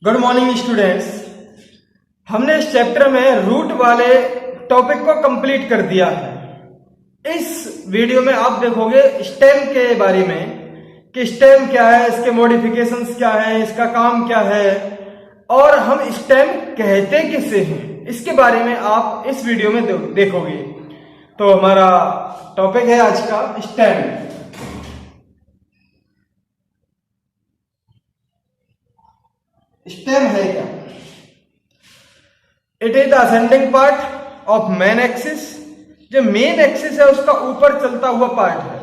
Good morning students. हमने इस chapter में रूट वाले टॉपिक को कंप्लीट कर दिया है। इस वीडियो में आप देखोगे स्टेम के बारे में कि स्टेम क्या है, इसके मॉडिफिकेशंस क्या है, इसका काम क्या है और हम स्टेम कहते किसे हैं, इसके बारे में आप इस वीडियो में देखोगे। तो हमारा टॉपिक है आज का स्टेम। स्टेम है क्या? It is the ascending part of main axis. जो मेन एक्सिस है उसका ऊपर चलता हुआ पार्ट है,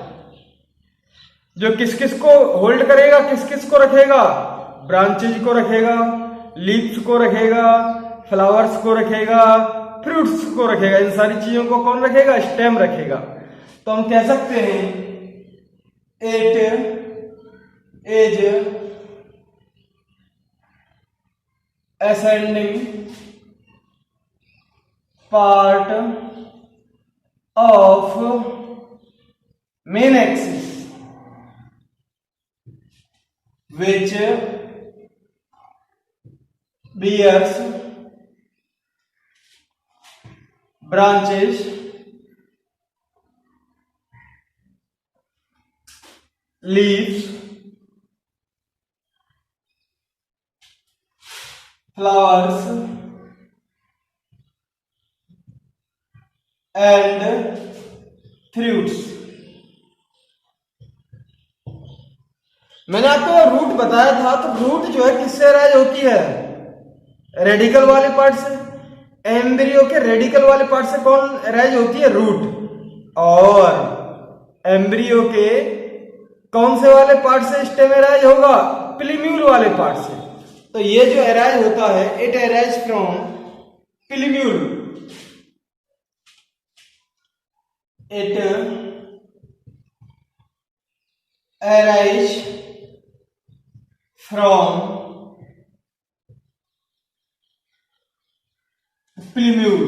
जो किस किस को होल्ड करेगा, किस किस को रखेगा, ब्रांचेज को रखेगा, लीव्स को रखेगा, फ्लावर्स को रखेगा, फ्रूट्स को रखेगा। इन सारी चीजों को कौन रखेगा? स्टेम रखेगा। तो हम कह सकते हैं it is ascending part of main axis which bears branches, leaves, flowers and fruits। मैंने आपको रूट बताया था, तो रूट जो है किससे अराइज होती है? रेडिकल वाले पार्ट से। एम्ब्रियो के रेडिकल वाले पार्ट से कौन अराइज होती है? रूट। और एम्ब्रियो के कौन से वाले पार्ट से स्टेम अराइज होगा? प्लीम्यूल वाले पार्ट से। तो ये जो अराइज होता है, it arise from plumule. It arise from plumule,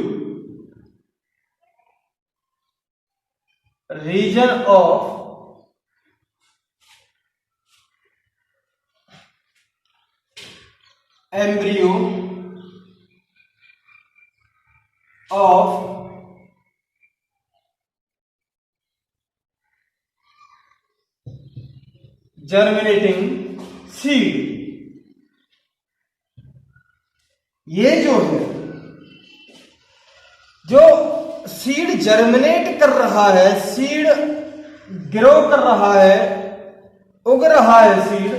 region of embryo of germinating seed। ये जो है, जो सीड जर्मिनेट कर रहा है, सीड ग्रो कर रहा है, उग रहा है सीड,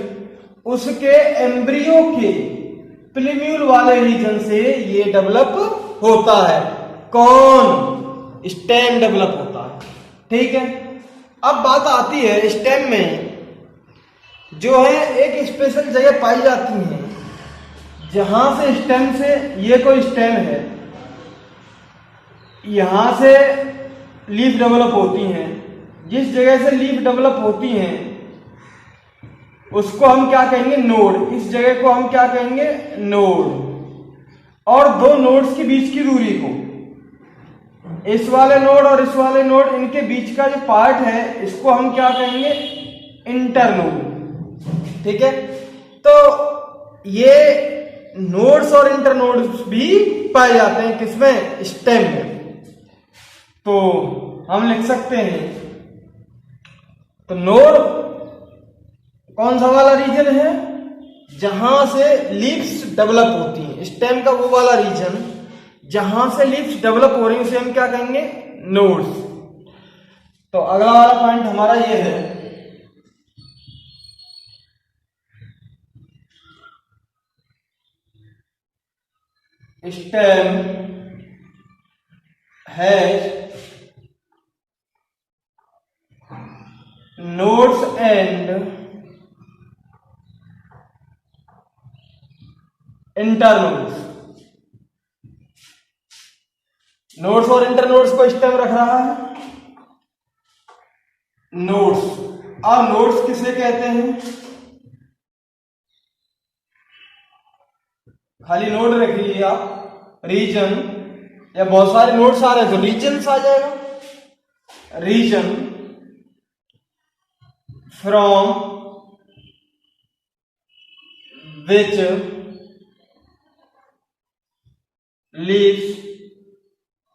उसके एम्ब्रियो के प्लीम्यूल वाले रीजन से ये डेवलप होता है। कौन? स्टेम डेवलप होता है। ठीक है। अब बात आती है स्टेम में जो है एक स्पेशल जगह पाई जाती है जहां से स्टेम से, ये कोई स्टेम है, यहां से लीफ डेवलप होती हैं। जिस जगह से लीफ डेवलप होती हैं उसको हम क्या कहेंगे? नोड। इस जगह को हम क्या कहेंगे? नोड। और दो नोड्स के बीच की दूरी को, इस वाले नोड और इस वाले नोड, इनके बीच का जो पार्ट है, इसको हम क्या कहेंगे? इंटरनोड। ठीक है। तो ये नोड्स और इंटरनोड्स भी पाए जाते हैं किसमें? स्टेम में। तो हम लिख सकते हैं, तो नोड कौन सा वाला रीजन है? जहां से लीव्स डेवलप होती हैं। स्टेम का वो वाला रीजन जहां से लीव्स डेवलप हो रही है, उसे हम क्या कहेंगे? नोड्स। तो अगला वाला पॉइंट हमारा ये है, stem has nodes and internodes. Nodes और इंटरनोड्स को स्टेम रख रहा है। नोड्स, अब नोड्स किसे कहते हैं? खाली नोड रख लीजिए आप। रीजन, या बहुत सारे नोड्स आ रहे हैं तो रीजन्स आ जाएगा। Region from which leaves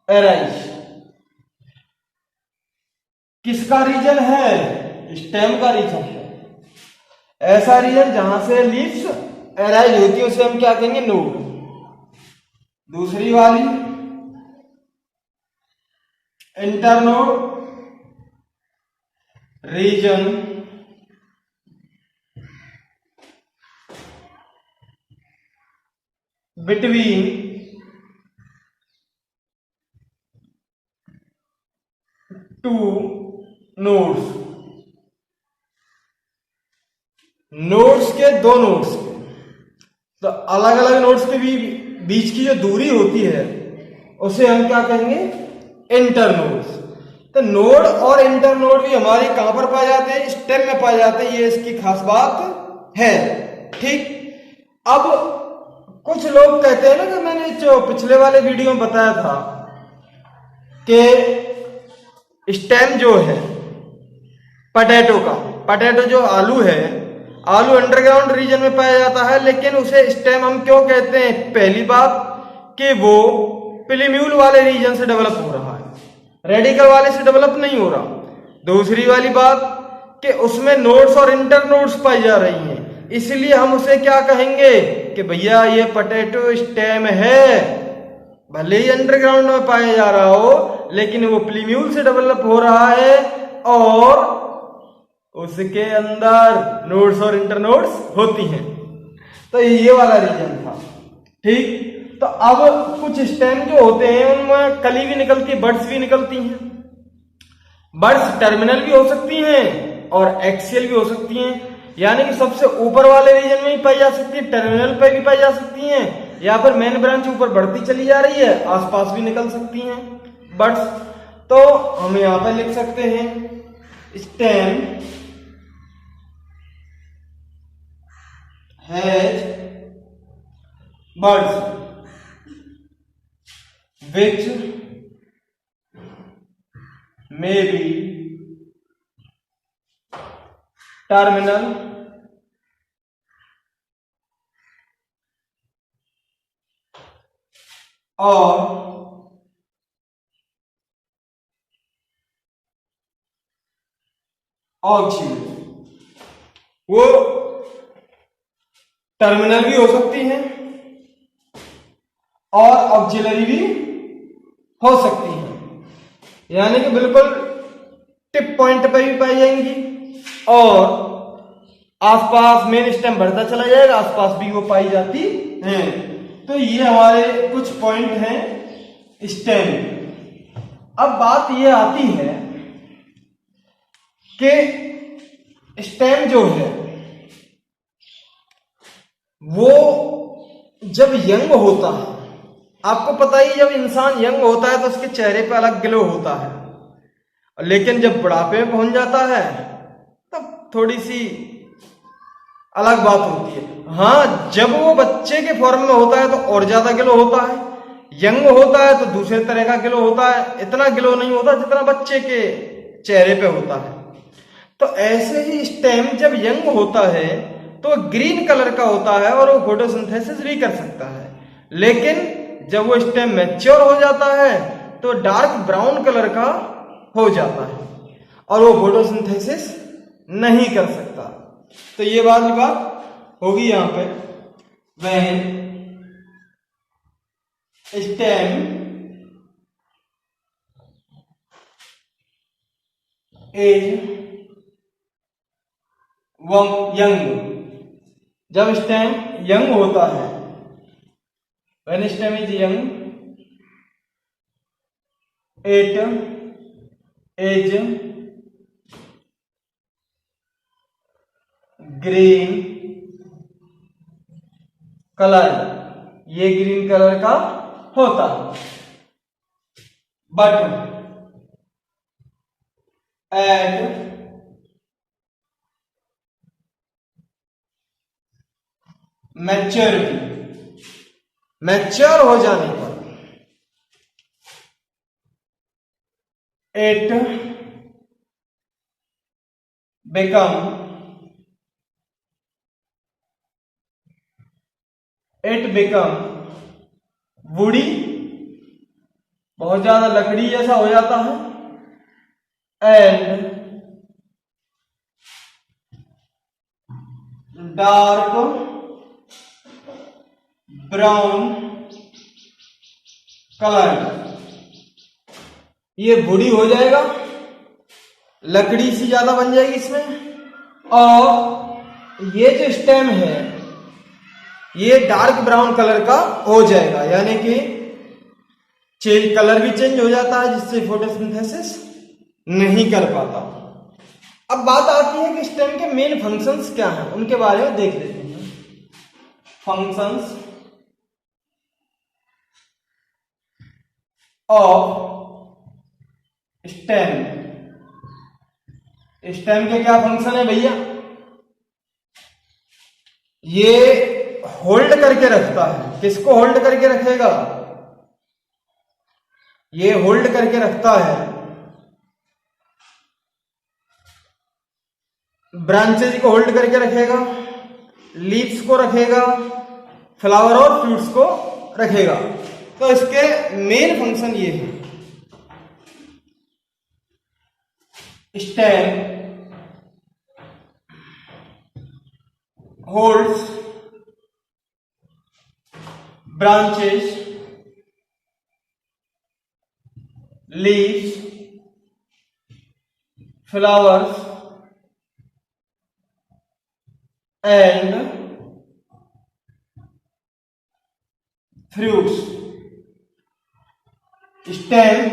arise. किसका रीजन है? स्टेम का रीजन है। ऐसा रीजन जहां से लीव्स अराइज होती है उसे हम क्या कहेंगे? नोड। दूसरी वाली internode region between two nodes. Nodes के दो नोड्स के, तो अलग अलग नोड्स के भी बीच की जो दूरी होती है उसे हम क्या कहेंगे? इंटरनोड्स। तो नोड और इंटरनोड भी हमारे कहां पर पाए जाते हैं? स्टेम में पाए जाते हैं। ये इसकी खास बात है। ठीक। अब कुछ लोग कहते हैं ना कि मैंने जो पिछले वाले वीडियो में बताया था कि स्टेम जो है पोटैटो का, पोटैटो जो आलू है, आलू अंडरग्राउंड रीजन में पाया जाता है, लेकिन उसे स्टेम हम क्यों कहते हैं? पहली बात कि वो प्लीम्यूल वाले रीजन से डेवलप हो रहा है, रेडिकल वाले से डेवलप नहीं हो रहा। दूसरी वाली बात कि उसमें नोड्स और इंटरनोड्स पाई जा रही हैं, इसलिए हम उसे क्या कहेंगे कि भैया ये पोटैटो स्टेम है। भले ही अंडरग्राउंड में पाया जा रहा हो, लेकिन वो प्लीम्यूल से डेवलप हो रहा है और उसके अंदर नोड्स और इंटरनोड्स होती हैं। तो ये वाला रीजन था। ठीक। तो अब कुछ स्टेम जो होते हैं उनमें कली भी निकलती है, बड्स भी निकलती हैं। बड्स टर्मिनल भी हो सकती हैं और एक्सियल भी हो सकती हैं, यानी कि सबसे ऊपर वाले रीजन में भी पाई जा सकती है, टर्मिनल पे भी पाई जा सकती हैं, या फिर मेन ब्रांच ऊपर बढ़ती चली जा रही है, आसपास भी निकल सकती हैं बड्स। तो हम यहां पे लिख सकते हैं stem has buds which may be terminal or auxiliary। वो टर्मिनल भी हो सकती है और ऑक्सिलरी भी हो सकती है, यानी कि बिल्कुल टिप पॉइंट पे भी पाई जाएंगी और आसपास मेन स्टेम बढ़ता चला जाएगा, आसपास भी वो पाई जाती हैं। तो ये हमारे कुछ पॉइंट हैं स्टेम। अब बात ये आती है कि स्टेम जो है वो जब यंग होता है, आपको पता ही जब इंसान यंग होता है तो उसके चेहरे पे अलग ग्लो होता है, लेकिन जब बुढ़ापे में पहुंच जाता है तब थोड़ी सी अलग बात होती है। हाँ, जब वो बच्चे के फॉर्म में होता है तो और ज्यादा ग्लो होता है, यंग होता है तो दूसरे तरह का ग्लो होता है, इतना ग्लो नहीं होता जितना बच्चे के चेहरे पे होता है। तो ऐसे ही स्टेम जब यंग होता है तो ग्रीन कलर का होता है और वो फोटोसिंथेसिस भी कर सकता है, लेकिन जब वो स्टेम मैच्योर हो जाता है तो डार्क ब्राउन कलर का हो जाता है और वो फोटोसिंथेसिस नहीं कर सकता। तो ये वाली बात होगी यहां पे, व्हेन स्टेम इज यंग। जब स्टेम यंग होता है, when stem is young it is green colour, ये ग्रीन कलर का होता है। बट एट मैच्योरिटी, मैच्योर हो जाने पर इट बिकम वुडी बहुत ज्यादा लकड़ी जैसा हो जाता है, एंड डार्क ब्राउन कलर, ये बूढ़ी हो जाएगा, लकड़ी सी ज्यादा बन जाएगी इसमें, और ये जो स्टेम है ये डार्क ब्राउन कलर का हो जाएगा, यानी कि कलर भी चेंज हो जाता है, जिससे फोटोसिंथेसिस नहीं कर पाता। अब बात आती है कि स्टेम के मेन फंक्शंस क्या हैं, उनके बारे में देख लेते हैं। फंक्शंस ऑफ स्टेम, स्टेम के क्या फंक्शन है भैया? ये होल्ड करके रखता है, किसको होल्ड करके रखेगा? ये होल्ड करके रखता है ब्रांचेज को, होल्ड करके रखेगा, लीव्स को रखेगा, फ्लावर और फ्रूट्स को रखेगा। तो इसके मेन फंक्शन ये है। Stem holds branches, leaves, flowers and fruits। Stem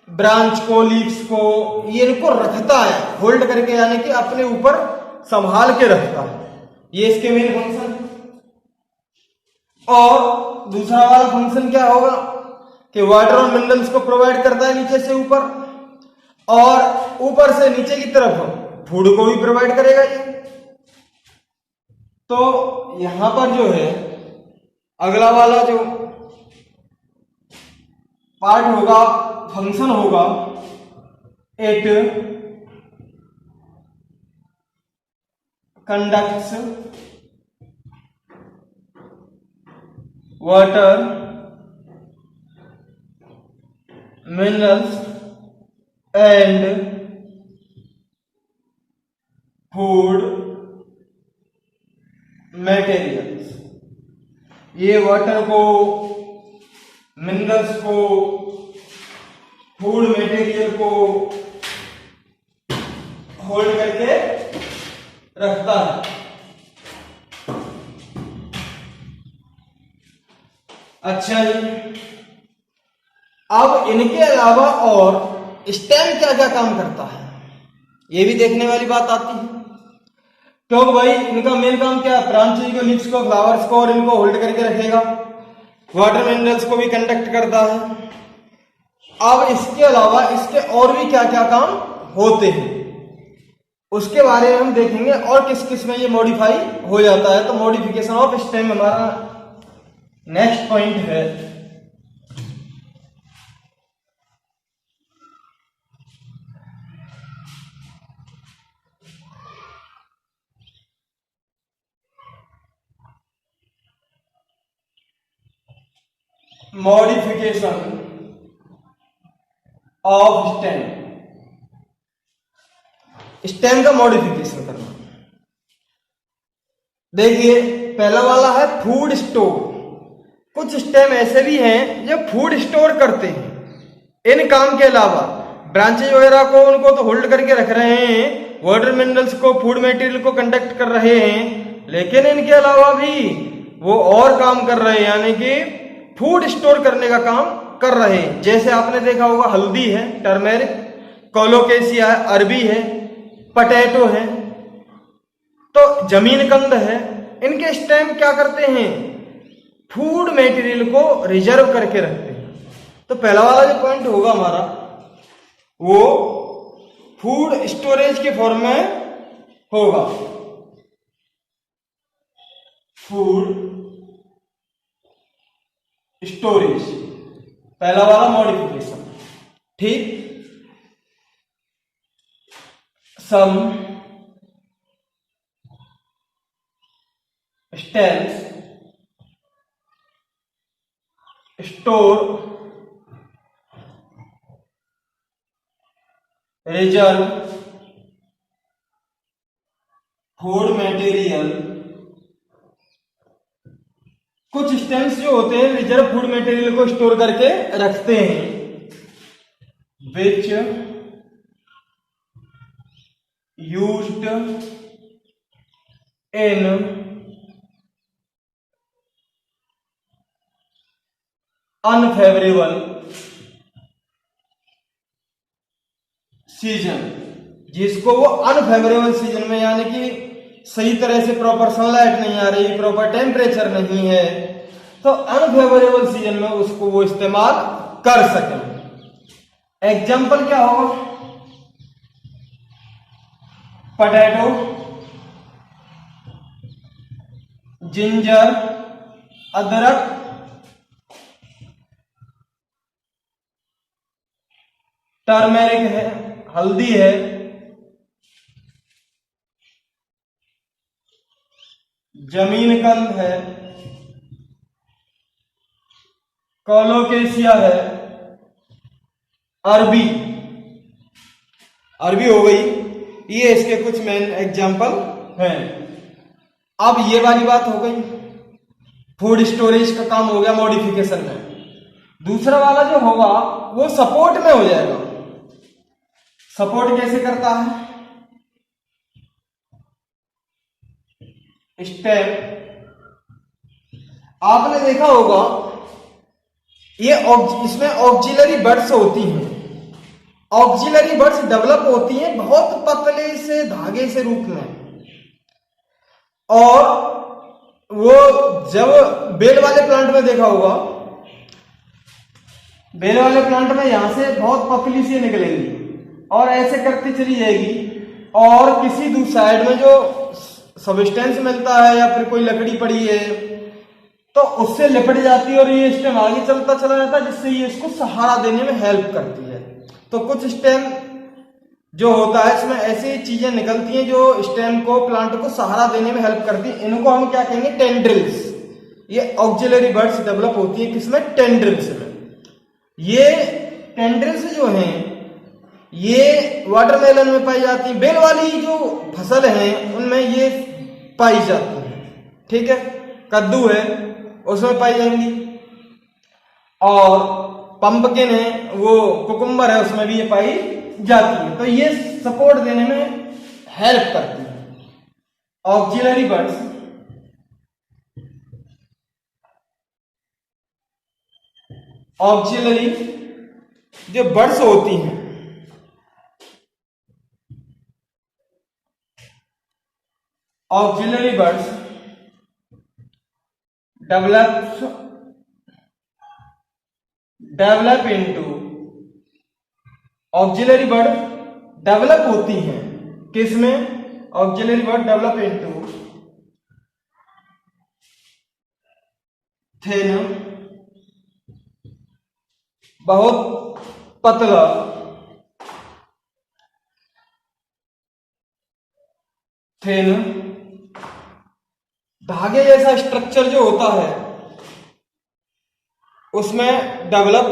branch को, लीव्स को, ये इनको रखता है होल्ड करके, यानी कि अपने ऊपर संभाल के रखता है, ये इसके मेन फंक्शन। और दूसरा वाला फंक्शन क्या होगा कि वाटर और मिनरल्स को प्रोवाइड करता है नीचे से ऊपर, और ऊपर से नीचे की तरफ फूड को भी प्रोवाइड करेगा ये। तो यहां पर जो है अगला वाला जो पार्ट होगा, फंक्शन होगा, it conducts water, minerals and food materials। ये वाटर को, मिनरल्स को, फूड मटेरियल को होल्ड करके रखता है। अच्छा जी, अब इनके अलावा और स्टेम क्या क्या काम करता है, ये भी देखने वाली बात आती है। क्योंकि भाई इनका मेन काम क्या है? ब्रांचेज को, लीव्स को, फ्लावर्स को और इनको होल्ड करके रखेगा, वाटर मिनरल्स को भी कंडक्ट करता है। अब इसके अलावा इसके और भी क्या क्या काम होते हैं उसके बारे में हम देखेंगे, और किस किस में ये मॉडिफाई हो जाता है। तो मॉडिफिकेशन ऑफ स्टेम हमारा नेक्स्ट पॉइंट है। मॉडिफिकेशन ऑफ स्टेम, स्टेम का मॉडिफिकेशन करना। देखिए पहला वाला है फूड स्टोर। कुछ स्टेम ऐसे भी हैं जो फूड स्टोर करते हैं। इन काम के अलावा ब्रांचेज वगैरह को, उनको तो होल्ड करके रख रहे हैं, वाटर मिनरल्स को, फूड मटेरियल को कंडक्ट कर रहे हैं, लेकिन इनके अलावा भी वो और काम कर रहे हैं, यानी कि फूड स्टोर करने का काम कर रहे हैं। जैसे आपने देखा होगा हल्दी है, टर्मेरिक, कोलोकेशिया है, अरबी है, पटेटो है, तो जमीन कंद है। इनके स्टेम क्या करते हैं? फूड मटेरियल को रिजर्व करके रखते हैं। तो पहला वाला जो पॉइंट होगा हमारा वो फूड स्टोरेज के फॉर्म में होगा। फूड स्टोरेज पहला वाला मॉडिफिकेशन, ठीक। Some stems store reserve food material, कुछ स्टेम्स जो होते हैं रिजर्व फूड मटेरियल को स्टोर करके रखते हैं, which used in unfavourable season, जिसको वो अनफेवरेबल सीजन में, यानी कि सही तरह से प्रॉपर सनलाइट नहीं आ रही, प्रॉपर टेम्परेचर नहीं है, तो अनफेवरेबल सीजन में उसको वो इस्तेमाल कर सकें। एग्जाम्पल क्या होगा? पोटैटो, जिंजर, अदरक, टर्मेरिक है, हल्दी है, जमीन कंद है, कोलोकेशिया है, अरबी, अरबी हो गई। ये इसके कुछ मेन एग्जाम्पल हैं। अब ये वाली बात हो गई, फूड स्टोरेज का काम हो गया मॉडिफिकेशन में। दूसरा वाला जो होगा वो सपोर्ट में हो जाएगा। सपोर्ट कैसे करता है? स्टेप, आपने देखा होगा ये इसमें ऑक्सिलरी बर्ड्स होती हैं। ऑक्सिलरी बर्ड्स डेवलप होती हैं बहुत पतले से धागे से रूप में, और वो जब बेल वाले प्लांट में देखा होगा, बेल वाले प्लांट में यहां से बहुत पतली सी निकलेंगी और ऐसे करती चली जाएगी, और किसी दूसरी साइड में जो सबस्टेंस मिलता है या फिर कोई लकड़ी पड़ी है तो उससे लिपट जाती है और ये स्टेम आगे चलता चला जाता है, जिससे ये इसको सहारा देने में हेल्प करती है। तो कुछ स्टेम जो होता है इसमें ऐसी चीजें निकलती हैं जो स्टेम को, प्लांट को सहारा देने में हेल्प करती है। इनको हम क्या कहेंगे? टेंड्रिल्स। ये ऑक्सिलरी बर्ड्स डेवलप होती है किसमें? टेंड्रिल्स में। ये टेंड्रिल्स जो हैं ये वाटरमेलन में पाई जाती है, बेल वाली जो फसल है उनमें ये पाई जाती है। ठीक है, कद्दू है उसमें पाई जाएंगी, और पंपकिन है, वो कुकुम्बर है, उसमें भी ये पाई जाती है। तो ये सपोर्ट देने में हेल्प करती है। ऑक्सिलरी बर्ड्स ऑक्सिलरी जो बर्ड्स होती हैं, auxiliary birds develop into, auxiliary bird develop होती हैं किसमें? Auxiliary bird develop into thin, बहुत पतला, थिन धागे जैसा स्ट्रक्चर जो होता है उसमें डेवलप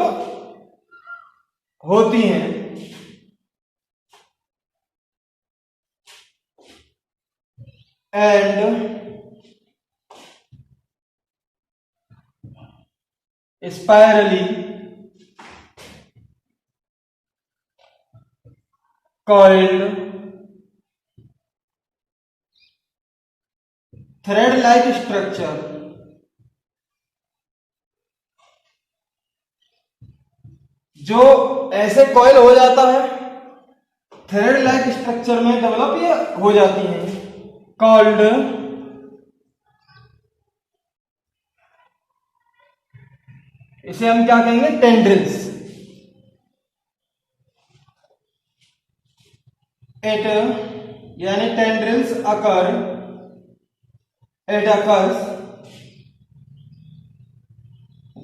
होती हैं, and spirally coiled thread like structure, जो ऐसे कॉइल हो जाता है थ्रेड लाइक स्ट्रक्चर में डेवलप ये हो जाती है, कॉल्ड इसे हम क्या कहेंगे? टेंड्रिल्स। इट यानी tendrils occur, it occurs,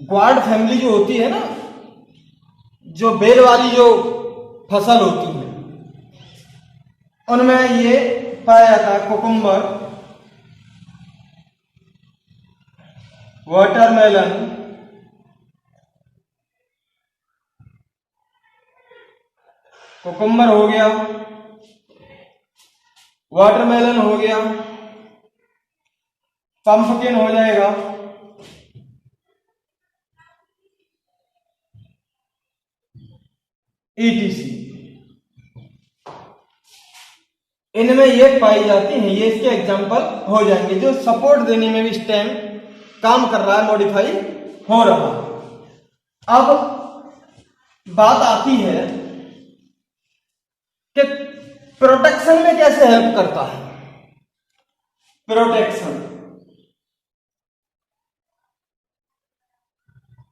gourd family जो होती है ना, जो बेल वाली जो फसल होती है उनमें ये पाया जाता है। कुकुम्बर, वाटरमेलन, कुकुम्बर हो गया, वाटरमेलन हो गया, पंपकिन हो जाएगा, ETC। इनमें ये पाई जाती हैं, ये इसके एग्जाम्पल हो जाएंगे जो सपोर्ट देने में भी स्टेम काम कर रहा है, मॉडिफाई हो रहा है। अब बात आती है कि प्रोटेक्शन में कैसे हेल्प करता है। प्रोटेक्शन,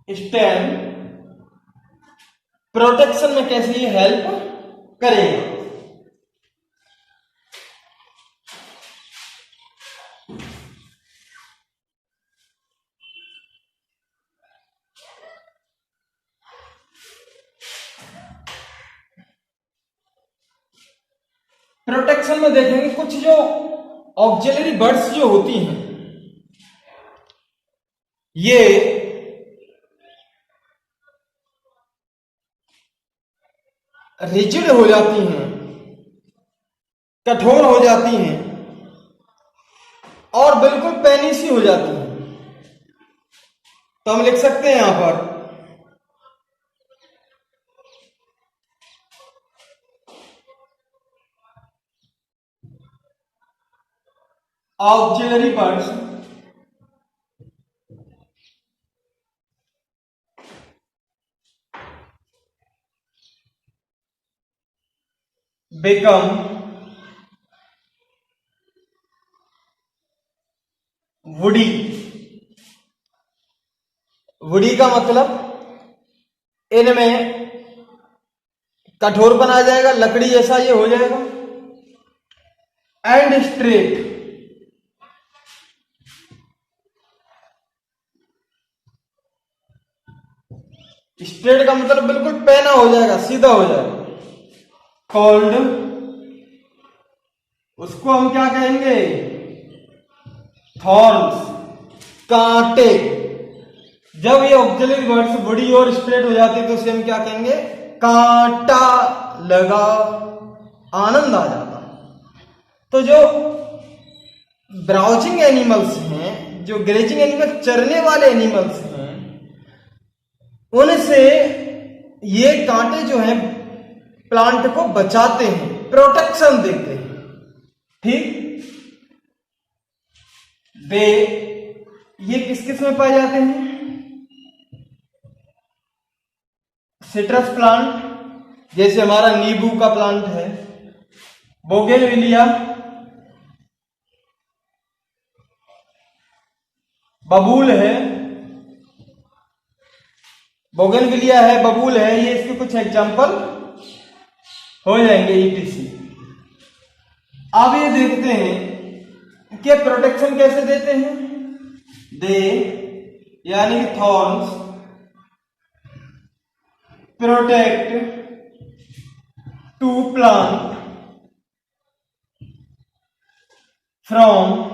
स्टेम प्रोटेक्शन में कैसे ये हेल्प करेगा। प्रोटेक्शन में देखेंगे कुछ जो ऑक्सिलरी बर्ड्स जो होती हैं ये रिजिड हो जाती हैं, कठोर हो जाती हैं और बिल्कुल पेनी सी हो जाती हैं। तो हम लिख सकते हैं यहां पर auxiliary birds become woody। Woody का मतलब इनमें कठोरपन आ जाएगा, लकड़ी जैसा ये हो जाएगा। एंड स्ट्रेट, स्ट्रेट का मतलब बिल्कुल पैना हो जाएगा, सीधा हो जाएगा। कॉल्ड, उसको हम क्या कहेंगे, थॉर्न्स, कांटे। जब ये ऑक्सिलरी वर्ड्स बड़ी और स्ट्रेट हो जाती है तो उसे हम क्या कहेंगे, कांटा लगा, आनंद आ जाता। तो जो ब्राउजिंग एनिमल्स हैं, जो ग्रेजिंग एनिमल, चरने वाले एनिमल्स हैं, उनसे ये कांटे जो हैं प्लांट को बचाते हैं, प्रोटेक्शन देते हैं। ठीक, वे ये किस किस में पाए जाते हैं, सिट्रस प्लांट जैसे हमारा नींबू का प्लांट है, बोगेनविलिया, बबूल है, बोगेनविलिया है, बबूल है, ये इसके कुछ एग्जाम्पल हो जाएंगे ETC। अब ये देखते हैं कि प्रोटेक्शन कैसे देते हैं। दे यानी कि thorns protect to plant from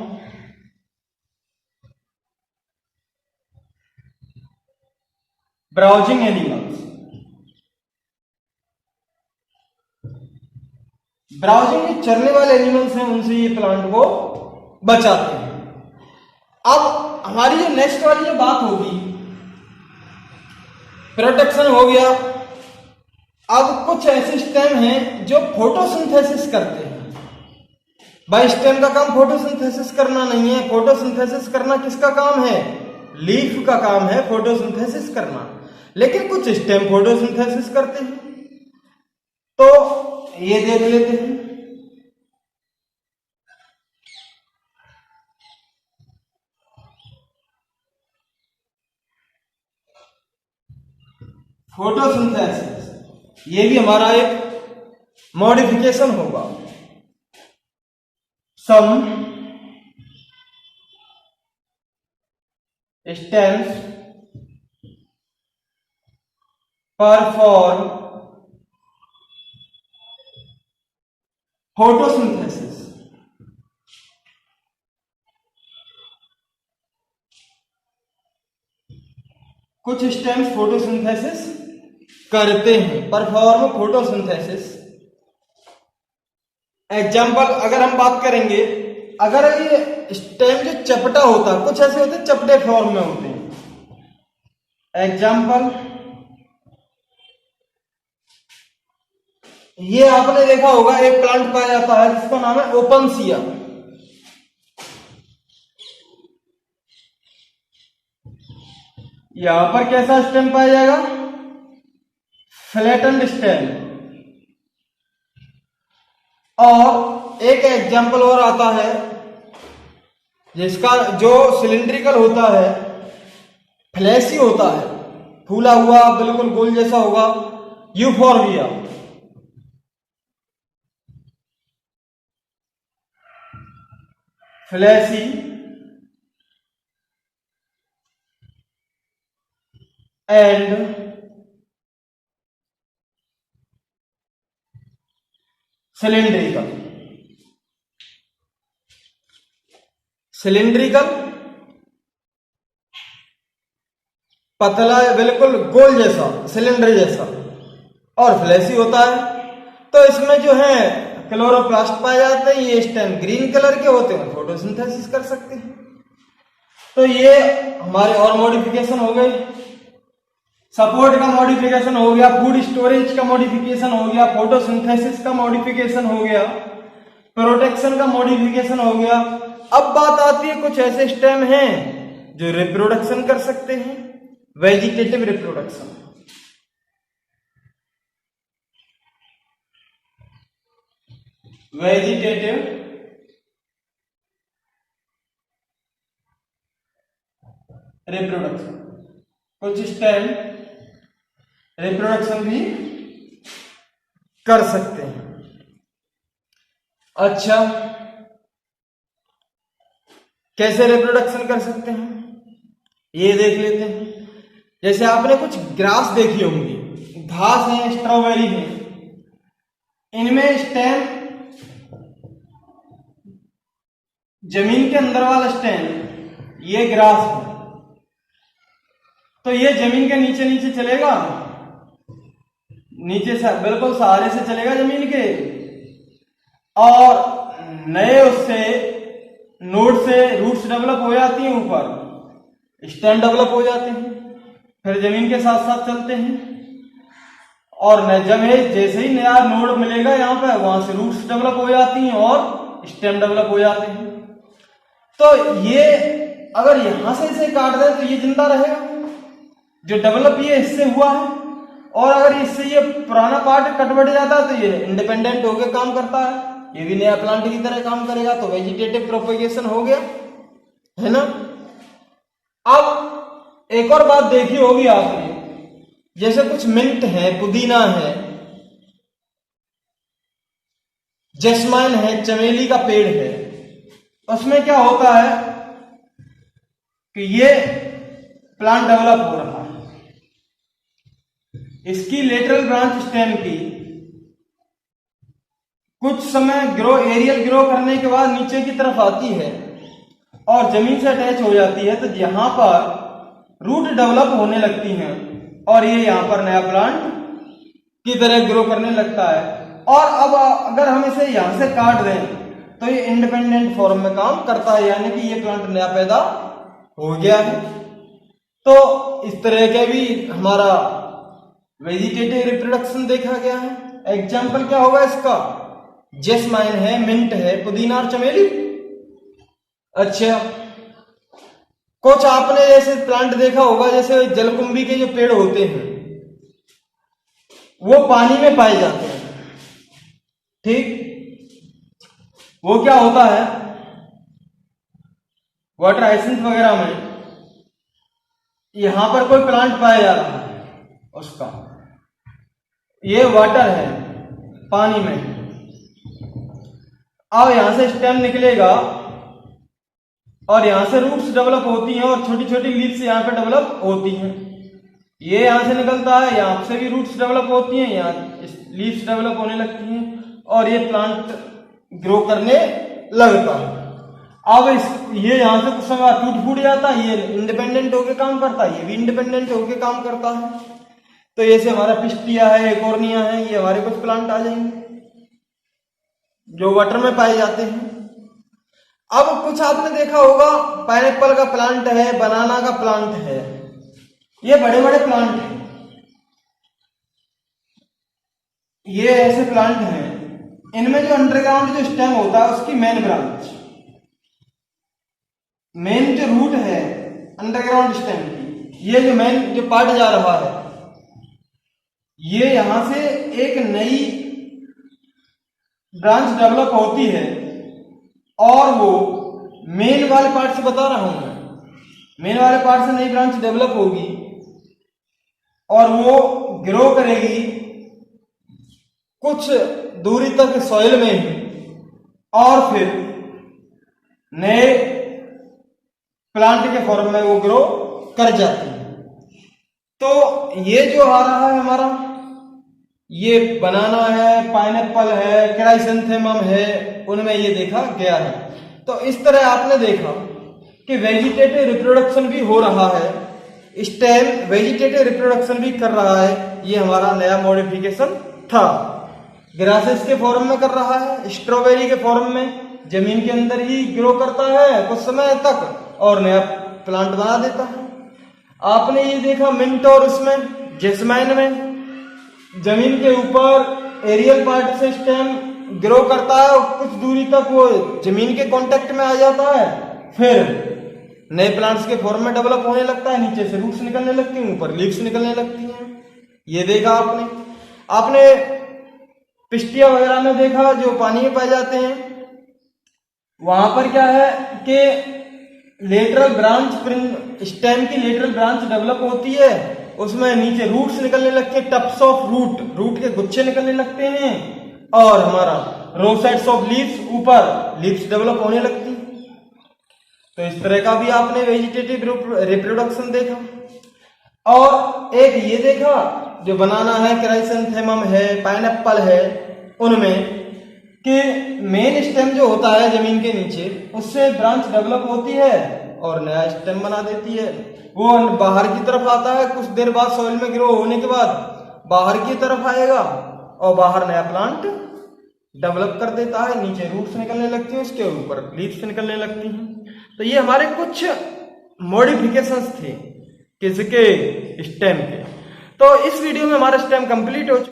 browsing animals. Browsing में चरने वाले एनिमल्स हैं, उनसे ये प्लांट को बचाते हैं। अब हमारी जो नेक्स्ट वाली जो बात होगी, प्रोटेक्शन हो गया। अब कुछ ऐसे स्टेम हैं जो फोटोसिंथेसिस करते हैं। भाई स्टेम का काम फोटोसिंथेसिस करना नहीं है। फोटोसिंथेसिस करना किसका काम है, लीफ का काम है फोटोसिंथेसिस करना। लेकिन कुछ स्टेम फोटोसिंथेसिस करते हैं, तो ये देख लेते हैं। फोटोसिंथेसिस ये भी हमारा एक मॉडिफिकेशन होगा। सम स्टेम्स परफॉर्म फोटोसिंथेसिस। कुछ स्टेम्स फोटोसिंथेसिस करते हैं, परफॉर्म फोटोसिंथेसिस एग्जाम्पल अगर हम बात करेंगे, अगर ये स्टेम जो चपटा होता है, कुछ ऐसे होते हैं चपटे फॉर्म में होते हैं। एग्जाम्पल ये आपने देखा होगा एक प्लांट पाया जाता है जिसका नाम है ओपनसिया। यहां पर कैसा स्टेम पाया जाएगा? Flattened stem. और एक एग्जाम्पल और आता है जिसका जो सिलिंड्रिकल होता है, फ्लैशी होता है, फूला हुआ बिल्कुल गोल जैसा होगा, euphorbia. Flashy and cylindrical. Cylindrical पतला बिल्कुल गोल जैसा, सिलेंडर जैसा, और फ्लैशी होता है। तो इसमें जो है क्लोरोप्लास्ट पाए जाते हैं, ये स्टेम ग्रीन कलर के होते हैं, फोटोसिंथेसिस कर सकते हैं। तो ये हमारे और मॉडिफिकेशन हो गए, सपोर्ट का मॉडिफिकेशन हो गया, फूड स्टोरेज का मॉडिफिकेशन हो गया, फोटोसिंथेसिस का मॉडिफिकेशन हो गया, प्रोटेक्शन का मॉडिफिकेशन हो गया। अब बात आती है कुछ ऐसे स्टेम हैं जो रिप्रोडक्शन कर सकते हैं, वेजिटेटिव रिप्रोडक्शन। वेजिटेटिव रिप्रोडक्शन, कुछ स्टेम रिप्रोडक्शन भी कर सकते हैं। अच्छा, कैसे रिप्रोडक्शन कर सकते हैं ये देख लेते हैं। जैसे आपने कुछ ग्रास देखी होंगी, घास है, स्ट्रॉबेरी है, इनमें स्टेम जमीन के अंदर वाला स्टेम, ये ग्रास है, तो ये जमीन के नीचे नीचे चलेगा, नीचे से बिल्कुल सहारे से चलेगा जमीन के, और नए उससे नोड से रूट्स डेवलप हो जाती हैं, ऊपर स्टेम डेवलप हो जाते हैं, फिर जमीन के साथ साथ चलते हैं, और जब जैसे ही नया नोड मिलेगा यहाँ पे, वहां से रूट्स डेवलप हो जाती हैं और स्टेम डेवलप हो जाते हैं। तो ये अगर यहां से इसे काट दें तो ये जिंदा रहेगा, जो डेवलप ये इससे हुआ है, और अगर इससे ये पुराना पार्ट कट बढ़ जाता है तो ये इंडिपेंडेंट होकर काम करता है, ये भी नया प्लांट की तरह काम करेगा। तो वेजिटेटिव प्रोपेगेशन हो गया, है ना। अब एक और बात देखी होगी आपने, जैसे कुछ मिंट है, पुदीना है, जैस्माइन है, चमेली का पेड़ है, उसमें क्या होता है कि ये प्लांट डेवलप हो रहा है, इसकी लेटरल ब्रांच स्टेम की कुछ समय एरियल ग्रो करने के बाद नीचे की तरफ आती है और जमीन से अटैच हो जाती है, तो यहां पर रूट डेवलप होने लगती हैं और ये यहां पर नया प्लांट की तरह ग्रो करने लगता है। और अब अगर हम इसे यहां से काट दें तो ये इंडिपेंडेंट फॉर्म में काम करता है, यानी कि ये प्लांट नया पैदा हो गया है। तो इस तरह के भी हमारा वेजिटेटिव रिप्रोडक्शन देखा गया है। एग्जाम्पल क्या होगा इसका? जैस्माइन है, मिंट है, पुदीना और चमेली। अच्छा, कुछ आपने जैसे प्लांट देखा होगा, जैसे जलकुंभी के जो पेड़ होते हैं वो पानी में पाए जाते हैं, ठीक। वो क्या होता है, वाटर हाइसिंथ वगैरह में यहां पर कोई प्लांट पाया जा रहा है, उसका ये वाटर है, पानी में। अब यहां से स्टेम निकलेगा और यहां से रूट्स डेवलप होती हैं और छोटी छोटी लीव्स यहां पे डेवलप होती हैं। ये यहां से निकलता है, यहां से भी रूट्स डेवलप होती हैं, यहाँ लीव्स डेवलप होने लगती हैं और ये प्लांट ग्रो करने लगता है। अब ये यहां से कुछ समय टूट फूट जाता है, ये इंडिपेंडेंट होके काम करता है, ये भी इंडिपेंडेंट होके काम करता है। तो जैसे हमारा पिस्टिया है, एकोर्निया है, ये हमारे कुछ प्लांट आ जाएंगे। जो वाटर में पाए जाते हैं। अब कुछ आपने देखा होगा, पाइनएप्पल का प्लांट है, बनाना का प्लांट है, ये बड़े बड़े प्लांट हैं, ये ऐसे प्लांट हैं, इनमें जो अंडरग्राउंड जो स्टेम होता है उसकी मेन ब्रांच, मेन जो रूट है अंडरग्राउंड स्टेम की, ये जो मेन जो पार्ट जा रहा है, ये यहां से एक नई ब्रांच डेवलप होती है और वो मेन वाले पार्ट से बता रहा हूं मैं, मेन वाले पार्ट से नई ब्रांच डेवलप होगी और वो ग्रो करेगी कुछ दूरी तक सॉइल में ही और फिर नए प्लांट के फॉर्म में वो ग्रो कर जाती है। तो ये जो आ रहा है हमारा, ये बनाना है, पाइनएप्पल है, क्राइसेंथेमम है, उनमें ये देखा गया है। तो इस तरह आपने देखा कि वेजिटेटिव रिप्रोडक्शन भी हो रहा है, स्टेम वेजिटेटिव रिप्रोडक्शन भी कर रहा है। ये हमारा नया मॉडिफिकेशन था। ग्रासेस के फॉर्म में कर रहा है, स्ट्रॉबेरी के फॉर्म में जमीन के अंदर ही ग्रो करता है कुछ समय तक और नया प्लांट बना देता है। आपने ये देखा मिंट और उसमें जेसमाइन में जमीन के ऊपर एरियल पार्ट से स्टेम ग्रो करता है और कुछ दूरी तक वो जमीन के कांटेक्ट में आ जाता है, फिर नए प्लांट्स के फॉर्म में डेवलप होने लगता है, नीचे से रूट्स निकलने लगती हैं, ऊपर लीव्स निकलने लगती हैं। ये देखा आपने पिस्टिया वगैरह में देखा जो पानी में पाए जाते हैं, वहां पर क्या है कि लेटरल ब्रांच, स्टेम की लेटरल ब्रांच डेवलप होती है, उसमें नीचे रूट्स निकलने लगते हैं, टप्स ऑफ रूट के गुच्छे निकलने लगते हैं और हमारा रोसेट्स ऑफ लीव्स, ऊपर लीव्स डेवलप होने लगती हैं। तो इस तरह का भी आपने वेजिटेटिव रिप्रोडक्शन देखा। और एक ये देखा जो बनाना है, क्राइसेंथेमम है, पाइनएप्पल है, उनमें कि मेन स्टेम जो होता है जमीन के नीचे, उससे ब्रांच डेवलप होती है और नया स्टेम बना देती है। वो बाहर की तरफ आता है, कुछ देर बाद सॉइल में ग्रो होने के बाद बाहर की तरफ आएगा और बाहर नया प्लांट डेवलप कर देता है, नीचे रूट्स निकलने लगती है, उसके ऊपर लीव्स निकलने लगती हैं। तो ये हमारे कुछ मॉडिफिकेशंस थे किसके, स्टेम के। तो इस वीडियो में हमारा स्टेम कंप्लीट हो